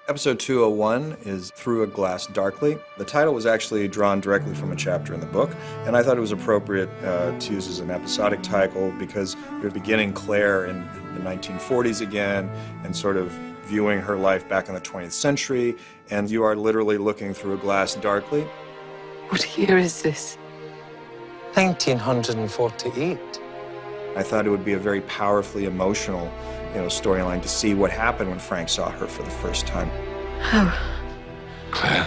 Episode 201 is Through a Glass Darkly. The title was actually drawn directly from a chapter in the book, and I thought it was appropriate to use as an episodic title because you're beginning Claire in the 1940s again and sort of viewing her life back in the 20th century, and you are literally looking through a glass darkly. What year is this? 1948. I thought it would be a very powerfully emotional storyline to see what happened when Frank saw her for the first time. Oh. Claire.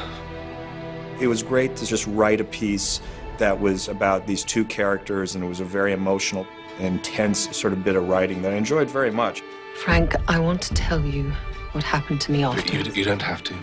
It was great to just write a piece that was about these two characters, and it was a very emotional, intense sort of bit of writing that I enjoyed very much. Frank, I want to tell you what happened to me after. You don't have to.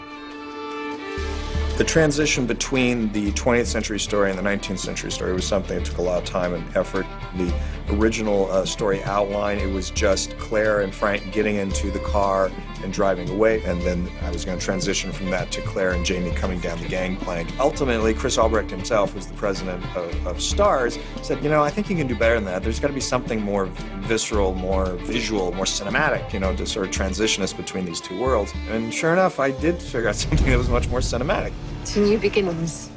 The transition between the 20th century story and the 19th century story was something that took a lot of time and effort. The original story outline, it was just Claire and Frank getting into the car and driving away, and then I was going to transition from that to Claire and Jamie coming down the gangplank. Ultimately, Chris Albrecht himself, who's the president of Starz, said, I think you can do better than that. There's got to be something more visceral, more visual, more cinematic, to sort of transition us between these two worlds. And sure enough, I did figure out something that was much more cinematic. To new beginnings.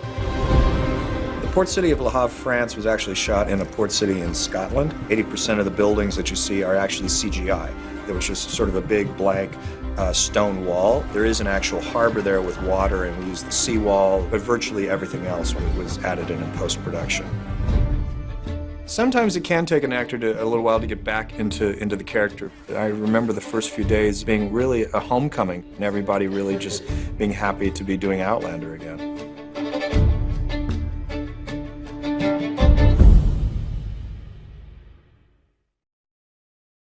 The port city of Le Havre, France was actually shot in a port city in Scotland. 80% of the buildings that you see are actually CGI. There was just sort of a big blank stone wall. There is an actual harbor there with water, and we used the seawall, but virtually everything else was added in post-production. Sometimes it can take an actor a little while to get back into the character. I remember the first few days being really a homecoming, and everybody really just being happy to be doing Outlander again.